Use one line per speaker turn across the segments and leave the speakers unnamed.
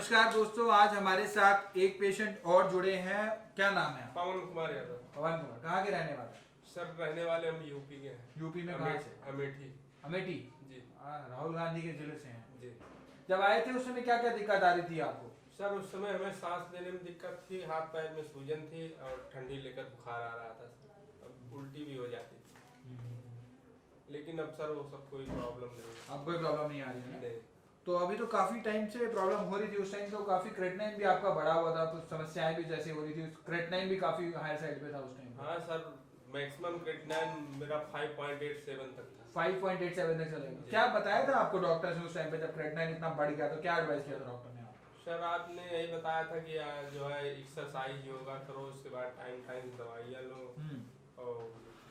नमस्कार दोस्तों, आज हमारे साथ एक पेशेंट और जुड़े हैं। क्या नाम है?
पवन कुमार यादव।
पवन कुमार। कहाँ के रहने वाले?
सर रहने वाले हम यूपी के हैं।
यूपी में कहाँ से?
अमेठी।
अमेठी।
जी
राहुल गांधी के जिले से हैं।
जी।
जब आए थे उस समय क्या क्या दिक्कत आ रही थी आपको?
सर उस समय हमें सांस लेने में दिक्कत थी, हाथ पैर में सूजन थी और ठंडी लेकर बुखार आ रहा था सर। अब उल्टी भी हो जाती थी, लेकिन अब सर वो सब कोई प्रॉब्लम नहीं है।
अब कोई प्रॉब्लम नहीं आ रही है ना?
नहीं।
तो अभी तो काफी टाइम से प्रॉब्लम हो रही थी। उस टाइम तो काफी क्रेटनाइन भी आपका बढ़ा हुआ था, तो समस्याएं भी जैसे हो रही थी। क्रेटनाइन भी काफी हाई साइड पे था उस टाइम।
हाँ सर, मैक्सिमम क्रेटिनाइन मेरा 5.87 तक था।
5.87 तक चलेगा। क्या बताया था आपको डॉक्टर ने उस टाइम पे जब क्रेटनाइन इतना बढ़ गया तो क्या एडवाइस किया था डॉक्टर ने आपको?
सर आपने यही बताया था कि जो है एक्सरसाइज योगा करो, उसके बाद टाइम टाइम से दवाइयाँ लो और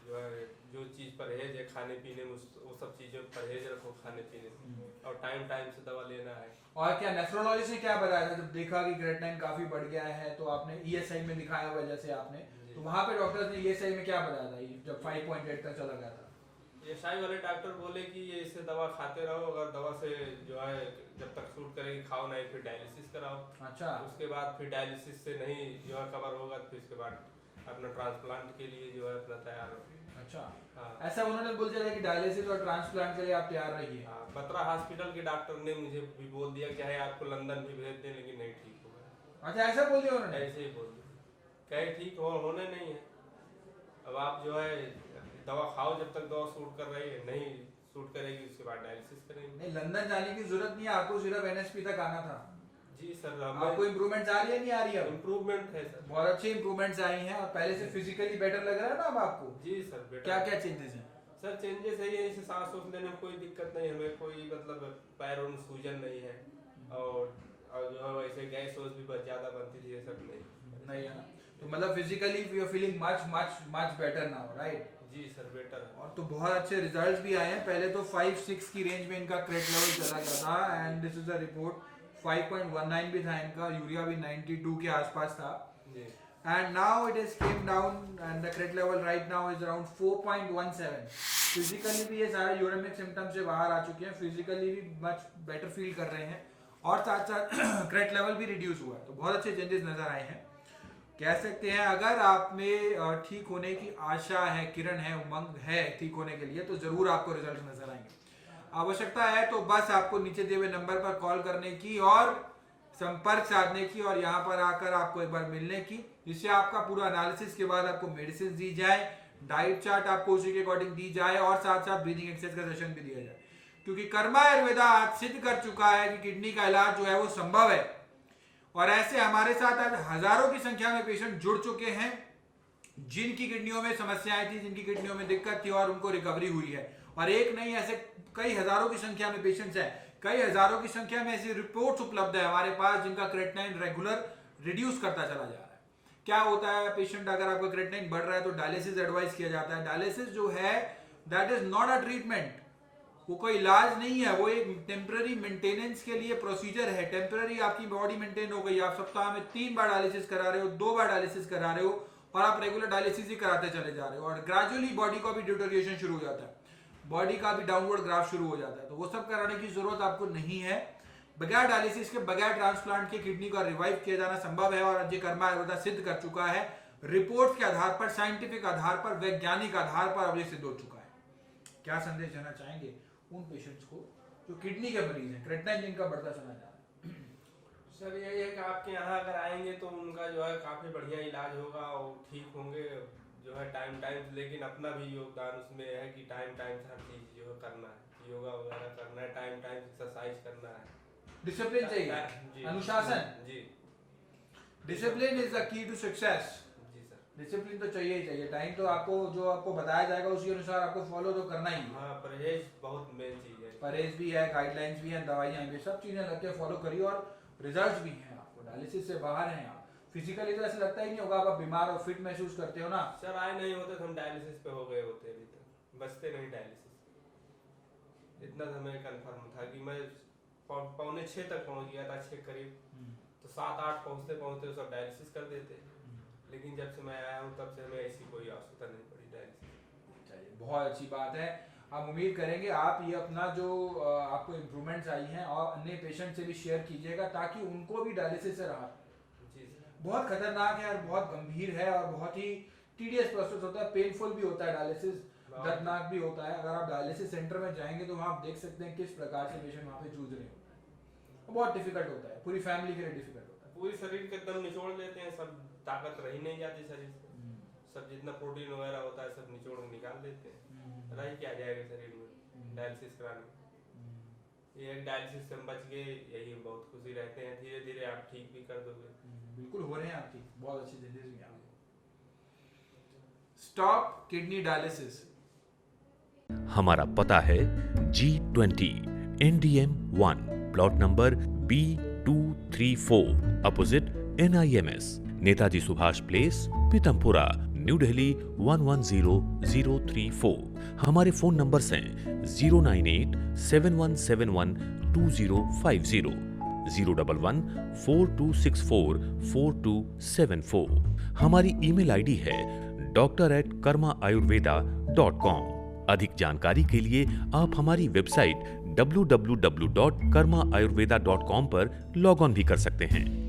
जो है जो चीज़ परहेज है खाने पीने में वो सब चीज़ें परहेज रखो खाने पीने से, और टाइम टाइम से दवा लेना है।
और क्या नेफ्रोलॉजी से क्या बताया था जब देखा कि क्रेटनाइन काफी बढ़ गया है तो आपने ईएसआई में दिखाया हुआ जैसे आपने, तो वहां पे डॉक्टर्स ने ईएसआई में क्या बताया था ये जब 5.8 तक चला गया था?
एएसआई वाले डॉक्टर बोले कि ये इससे दवा खाते रहो, अगर दवा से जो है जब तक सूट करेगी खाओ, नहीं फिर डायलिसिस कराओ।
अच्छा।
उसके बाद फिर डायलिसिस से नहीं जो है कवर होगा तो फिर इसके बाद अपना ट्रांसप्लांट के लिए जो है अपना तैयार हो।
अच्छा।
हाँ।
ऐसा उन्होंने बोल दिया कि डायलिसिस और ट्रांसप्लांट के लिए आप तैयार रहिए।
हाँ, बत्रा हॉस्पिटल के डॉक्टर ने मुझे भी बोल दिया कि है आपको लंदन भी भेज दें, लेकिन नहीं ठीक होगा।
अच्छा, ऐसा बोल दिया उन्होंने?
ऐसे ही बोल दिया, कहे ठीक होने नहीं है। अब आप जो है दवा खाओ जब तक दवा सूट कर रही है, नहीं सूट करेगी उसके बाद डायलिसिस करेंगे।
नहीं, लंदन जाने की जरूरत नहीं है, आपको सिर्फ एनएसपी तक आना था।
जी सर।
आपको इम्प्रूवमेंट आ रही है नहीं आ रही है?
इम्प्रूवमेंट है सर,
बहुत अच्छी इम्प्रूवमेंट्स आई हैं और पहले से फिजिकली बेटर लग रहा है ना अब आपको?
जी सर बेटा।
क्या क्या चेंजेस हैं?
सर चेंजेस है ये, जैसे सांस लेने में कोई दिक्कत नहीं, हमें कोई मतलब पैरों में सूजन नहीं है, और जो है वैसे गैस वोस भी बहुत ज्यादा बनती थी, ये सब
नहीं है ना? तो मतलब physically you are feeling much much much better now, right?
जी सर बेटर है।
और तो बहुत अच्छे रिजल्ट्स भी आए हैं। पहले तो 5-6 की रेंज में इनका क्रेट लेवल चला गया था and this is the report. 5.19 भी था इनका, यूरिया भी 92 के आसपास था
जी।
and now it is came down and the crit level right now is around 4.17. Physically भी ये सारे यूरेमिक सिम्टम्स से बाहर आ चुके हैं, फिजिकली भी मच बेटर फील कर रहे हैं और साथ साथ क्रेट लेवल भी रिड्यूस हुआ है। तो बहुत अच्छे चेंजेस नजर आए हैं। कह सकते हैं अगर आप में ठीक होने की आशा है, किरण है, उमंग है ठीक होने के लिए, तो जरूर आपको रिजल्ट नजर आएंगे। आवश्यकता है तो बस आपको नीचे दिए हुए नंबर पर कॉल करने की और संपर्क साधने की और यहाँ पर आकर आपको एक बार मिलने की, जिससे आपका पूरा एनालिसिस के बाद आपको मेडिसिन दी जाए, डाइट चार्ट आपको उसी के अकॉर्डिंग दी जाए और साथ साथ ब्रीदिंग एक्सरसाइज का सेशन भी दिया जाए। क्योंकि कर्मा आयुर्वेदा आज सिद्ध कर चुका है कि किडनी का इलाज जो है वो संभव है और ऐसे हमारे साथ आज हजारों की संख्या में पेशेंट जुड़ चुके हैं जिनकी किडनियों में समस्याएं थी, जिनकी किडनियों में दिक्कत थी और उनको रिकवरी हुई है। और एक नहीं, ऐसे कई हजारों की संख्या में पेशेंट्स हैं, कई हजारों की संख्या में ऐसी रिपोर्ट्स उपलब्ध है हमारे पास जिनका क्रेटनाइन रेगुलर रिड्यूस करता चला जा रहा है। क्या होता है पेशेंट, अगर आपका क्रेटनाइन बढ़ रहा है तो डायलिसिस एडवाइस किया जाता है। डायलिसिस जो है that is not a treatment, वो कोई इलाज नहीं है, वो एक टेम्पररी मेंटेनेंस के लिए प्रोसीजर है। टेम्पररी आपकी बॉडी मेंटेन हो गई, आप सप्ताह में 3 बार डायलिसिस करा रहे हो, 2 बार डायलिसिस करा रहे हो और आप रेगुलर डायलिसिस ही कराते चले जा रहे हो और ग्रेजुअली बॉडी का भी डिटोरिएशन शुरू हो जाता है, बॉडी का भी डाउनवर्ड ग्राफ शुरू हो जाता है। तो वो सब कराने की जरूरत आपको नहीं है। बगैर डायलिसिस के, बगैर ट्रांसप्लांट के किडनी का रिवाइव किया जाना संभव है और अजय कर्मा आयुर्वेदा सिद्ध कर चुका है, रिपोर्ट के आधार पर, साइंटिफिक आधार पर, वैज्ञानिक आधार पर अब ये सिद्ध हो चुका है। क्या संदेश देना चाहेंगे उन पेशेंट्स को जो किडनी के मरीज हैं, क्रेटनाइन जिनका बढ़ता चला जा रहा है?
सर यही है कि आपके यहाँ अगर आएंगे तो उनका जो है काफ़ी बढ़िया इलाज होगा और ठीक होंगे जो है टाइम टाइम। लेकिन अपना भी योगदान उसमें है कि टाइम टाइम से हर चीज़ जो है करना है, योगा वगैरह करना है, टाइम टाइम एक्सरसाइज करना है,
डिसिप्लिन चाहिए, अनुशासन।
जी।
Discipline is the key to success.
जी सर।
डिसिप्लिन तो चाहिए ही चाहिए। टाइम तो आपको जो आपको बताया जाएगा उसी अनुसार आपको फॉलो तो करना ही है।
हाँ, परहेज बहुत मेन चीज़ है।
परहेज भी है, गाइडलाइंस भी है, दवाइयाँ भी, सब चीजें लग के फॉलो करिए और रिजल्ट्स भी हैं। आपको डायलिसिस से बाहर हैं आप, फिजिकली तो ऐसा लगता ही नहीं होगा, आप बीमार और फिट महसूस करते हो ना?
सर आए नहीं होते तो हम डायलिसिस पे हो गए होते, अभी तक बचते नहीं डायलिसिस। इतना तो हमें कंफर्म था कि मैं 5:45 तक पहुंच गया था, 6 करीब, तो 7-8 पहुंचते पहुंचते सब डायलिसिस कर देते। लेकिन जब से मैं आया हूँ तब से हमें ऐसी कोई आवश्यकता नहीं पड़ी डायलिसिस।
चलिए, बहुत अच्छी बात है। हम उम्मीद करेंगे आप ये अपना जो आपको इम्प्रूवमेंट्स आई हैं और अन्य पेशेंट से भी शेयर कीजिएगा ताकि उनको भी डायलिसिस से राहत।
जी सर।
बहुत खतरनाक है और बहुत गंभीर है और बहुत ही टीडियस प्रोसेस होता है, पेनफुल भी होता है डायलिसिस, दर्दनाक भी होता है। अगर आप डायलिसिस सेंटर में जाएंगे तो वहाँ आप देख सकते हैं किस प्रकार से पेशेंट वहाँ पे जूझ रहे होते हैं। बहुत डिफिकल्ट होता है, पूरी फैमिली के लिए डिफिकल्ट होता है।
पूरी शरीर के एकदम निचोड़ देते हैं, सब ताकत रही नहीं जाती शरीर से, सब जितना प्रोटीन वगैरह होता है सब निचोड़ के निकाल देते हैं, रह क्या जाएगा शरीर में डायलिसिस कराने। ये एक डायलिसिस से हम बच गए, यही बहुत खुशी रहते हैं। धीरे धीरे आप ठीक भी कर दोगे।
बिल्कुल हो रहे हैं आपकी बहुत अच्छी चेंजेस भी आ गए। Stop kidney dialysis.
हमारा पता है G20 NDM 1 plot number B234 opposite NIMS, Netaji Subhash place, Pitampura, new Delhi 110034। हमारे फोन नंबर्स हैं 09871712050, 01142644274। हमारी ईमेल आईडी है doctor@karmaayurveda.com। अधिक जानकारी के लिए आप हमारी वेबसाइट www.karmaayurveda.com पर लॉग ऑन भी कर सकते हैं।